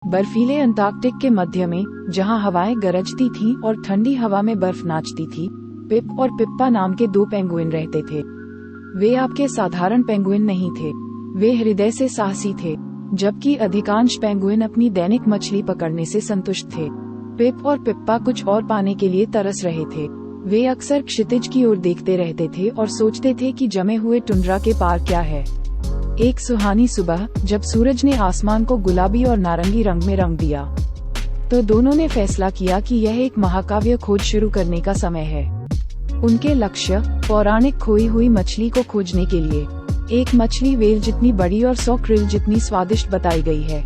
बर्फीले अंटार्कटिक के मध्य में, जहां हवाएं गरजती थीं और ठंडी हवा में बर्फ नाचती थी, पिप और पिप्पा नाम के दो पेंगुइन रहते थे। वे आपके साधारण पेंगुइन नहीं थे, वे हृदय से साहसी थे। जबकि अधिकांश पेंगुइन अपनी दैनिक मछली पकड़ने से संतुष्ट थे, पिप और पिप्पा कुछ और पाने के लिए तरस रहे थे। वे अक्सर क्षितिज की ओर देखते रहते थे और सोचते थे कि जमे हुए टुंड्रा के पार क्या है। एक सुहानी सुबह, जब सूरज ने आसमान को गुलाबी और नारंगी रंग में रंग दिया, तो दोनों ने फैसला किया कि यह एक महाकाव्य खोज शुरू करने का समय है। उनके लक्ष्य, पौराणिक खोई हुई मछली को खोजने के लिए एक मछली व्हेल जितनी बड़ी और 100 क्रिल जितनी स्वादिष्ट बताई गई है।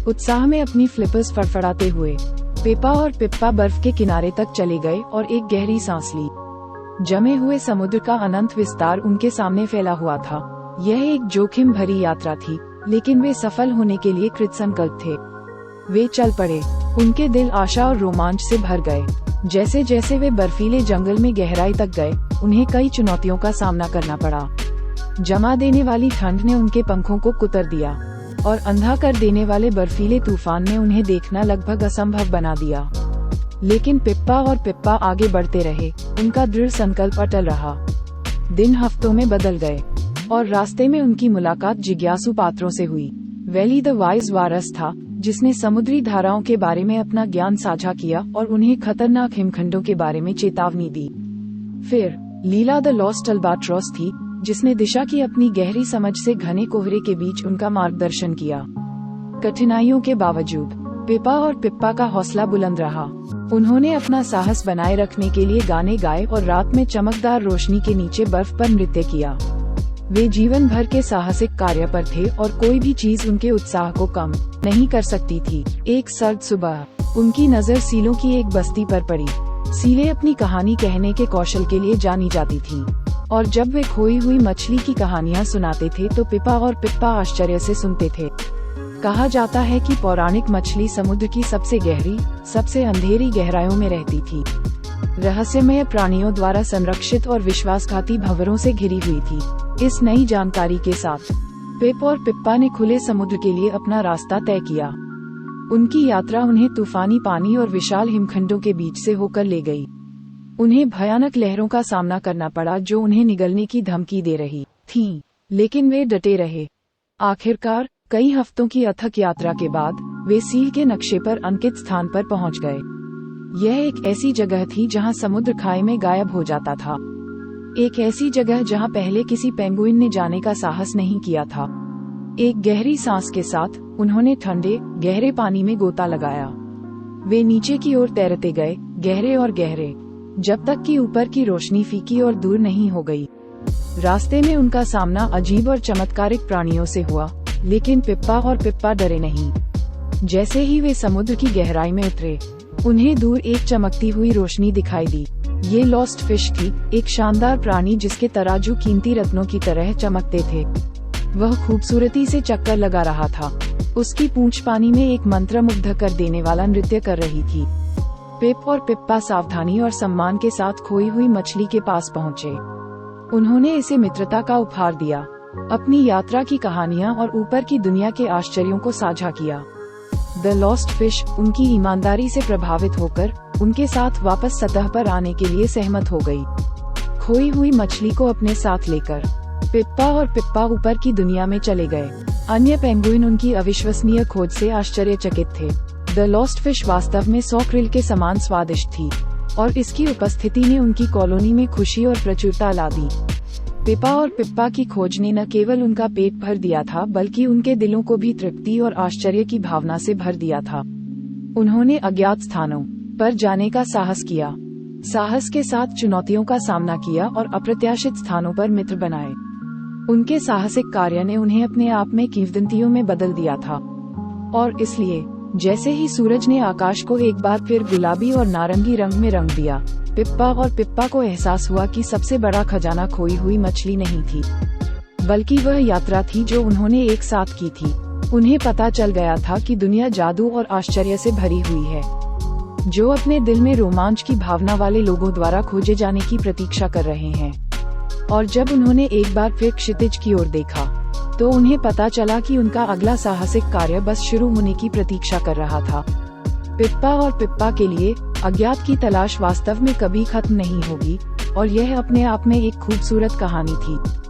उत्साह में अपनी फ्लिपर्स फड़फड़ाते हुए पिप्पा और पिप्पा बर्फ के किनारे तक चले गए और एक गहरी सांस ली। जमे हुए समुद्र का अनंत विस्तार उनके सामने फैला हुआ था। यह एक जोखिम भरी यात्रा थी, लेकिन वे सफल होने के लिए कृतसंकल्प थे। वे चल पड़े, उनके दिल आशा और रोमांच से भर गए। जैसे जैसे वे बर्फीले जंगल में गहराई तक गए, उन्हें कई चुनौतियों का सामना करना पड़ा। जमा देने वाली ठंड ने उनके पंखों को कुतर दिया और अंधा कर देने वाले बर्फीले तूफान ने उन्हें देखना लगभग असंभव बना दिया। लेकिन पिप्पा और पिप्पा आगे बढ़ते रहे, उनका दृढ़ संकल्प अटल रहा। दिन हफ्तों में बदल गए और रास्ते में उनकी मुलाकात जिज्ञासु पात्रों से हुई। वैली द वाइज वारस था, जिसने समुद्री धाराओं के बारे में अपना ज्ञान साझा किया और उन्हें खतरनाक हिमखंडों के बारे में चेतावनी दी। फिर लीला द लॉस्ट अल्बाट्रॉस थी, जिसने दिशा की अपनी गहरी समझ से घने कोहरे के बीच उनका मार्गदर्शन किया। कठिनाइयों के बावजूद पिप्पा और पिप्पा का हौसला बुलंद रहा। उन्होंने अपना साहस बनाए रखने के लिए गाने गाए और रात में चमकदार रोशनी के नीचे बर्फ पर नृत्य किया। वे जीवन भर के साहसिक कार्य पर थे और कोई भी चीज उनके उत्साह को कम नहीं कर सकती थी। एक सर्द सुबह उनकी नजर सीलों की एक बस्ती पर पड़ी। सीलें अपनी कहानी कहने के कौशल के लिए जानी जाती थीं, और जब वे खोई हुई मछली की कहानियां सुनाते थे तो पिप्पा और पिप्पा आश्चर्य से सुनते थे। कहा जाता है कि पौराणिक मछली समुद्र की सबसे गहरी, सबसे अंधेरी गहराइयों में रहती थी, रहस्यमय प्राणियों द्वारा संरक्षित और विश्वासघाती भंवरों से घिरी हुई थी। इस नई जानकारी के साथ पिप और पिप्पा ने खुले समुद्र के लिए अपना रास्ता तय किया। उनकी यात्रा उन्हें तूफानी पानी और विशाल हिमखंडों के बीच से होकर ले गई। उन्हें भयानक लहरों का सामना करना पड़ा जो उन्हें निगलने की धमकी दे रही थीं, लेकिन वे डटे रहे। आखिरकार कई हफ्तों की अथक यात्रा के बाद वे सील के नक्शे पर अंकित स्थान पर पहुंच गए। यह एक ऐसी जगह थी जहां समुद्र खाई में गायब हो जाता था। एक ऐसी जगह जहां पहले किसी पेंगुइन ने जाने का साहस नहीं किया था। एक गहरी सांस के साथ उन्होंने ठंडे, गहरे पानी में गोता लगाया। वे नीचे की ओर तैरते गए, गहरे और गहरे, जब तक कि ऊपर की रोशनी फीकी और दूर नहीं हो गई। रास्ते में उनका सामना अजीब और चमत्कारिक प्राणियों से हुआ, लेकिन पिप्पा और पिप्पा डरे नहीं। जैसे ही वे समुद्र की गहराई में उतरे, उन्हें दूर एक चमकती हुई रोशनी दिखाई दी। ये लॉस्ट फिश थी, एक शानदार प्राणी जिसके तराजू कीमती रत्नों की तरह चमकते थे। वह खूबसूरती से चक्कर लगा रहा था। उसकी पूंछ पानी में एक मंत्रमुग्ध कर देने वाला नृत्य कर रही थी। पिप और पिप्पा सावधानी और सम्मान के साथ खोई हुई मछली के पास पहुँचे। उन्होंने इसे मित्रता का उपहार दिया, अपनी यात्रा की कहानियां और ऊपर की दुनिया के आश्चर्यों को साझा किया। द लॉस्ट फिश उनकी ईमानदारी से प्रभावित होकर उनके साथ वापस सतह पर आने के लिए सहमत हो गई। खोई हुई मछली को अपने साथ लेकर पिप्पा और पिप्पा ऊपर की दुनिया में चले गए। अन्य पेंगुइन उनकी अविश्वसनीय खोज से आश्चर्यचकित थे। द लॉस्ट फिश वास्तव में 100 क्रिल के समान स्वादिष्ट थी, और इसकी उपस्थिति ने उनकी कॉलोनी में खुशी और प्रचुरता ला दी। पिप्पा और पिप्पा की खोज ने न केवल उनका पेट भर दिया था, बल्कि उनके दिलों को भी तृप्ति और आश्चर्य की भावना से भर दिया था। उन्होंने अज्ञात स्थानों पर जाने का साहस किया, साहस के साथ चुनौतियों का सामना किया और अप्रत्याशित स्थानों पर मित्र बनाए। उनके साहसिक कार्य ने उन्हें अपने आप में किंवदंतियों में बदल दिया था, और इसलिए जैसे ही सूरज ने आकाश को एक बार फिर गुलाबी और नारंगी रंग में रंग दिया, पिप्पा और पिप्पा को एहसास हुआ कि सबसे बड़ा खजाना खोई हुई मछली नहीं थी, बल्कि वह यात्रा थी जो उन्होंने एक साथ की थी। उन्हें पता चल गया था कि दुनिया जादू और आश्चर्य से भरी हुई है, जो अपने दिल में रोमांच की भावना वाले लोगों द्वारा खोजे जाने की प्रतीक्षा कर रहे हैं। और जब उन्होंने एक बार फिर क्षितिज की ओर देखा, तो उन्हें पता चला कि उनका अगला साहसिक कार्य बस शुरू होने की प्रतीक्षा कर रहा था। पिप्पा और पिप्पा के लिए अज्ञात की तलाश वास्तव में कभी खत्म नहीं होगी, और यह अपने आप में एक खूबसूरत कहानी थी।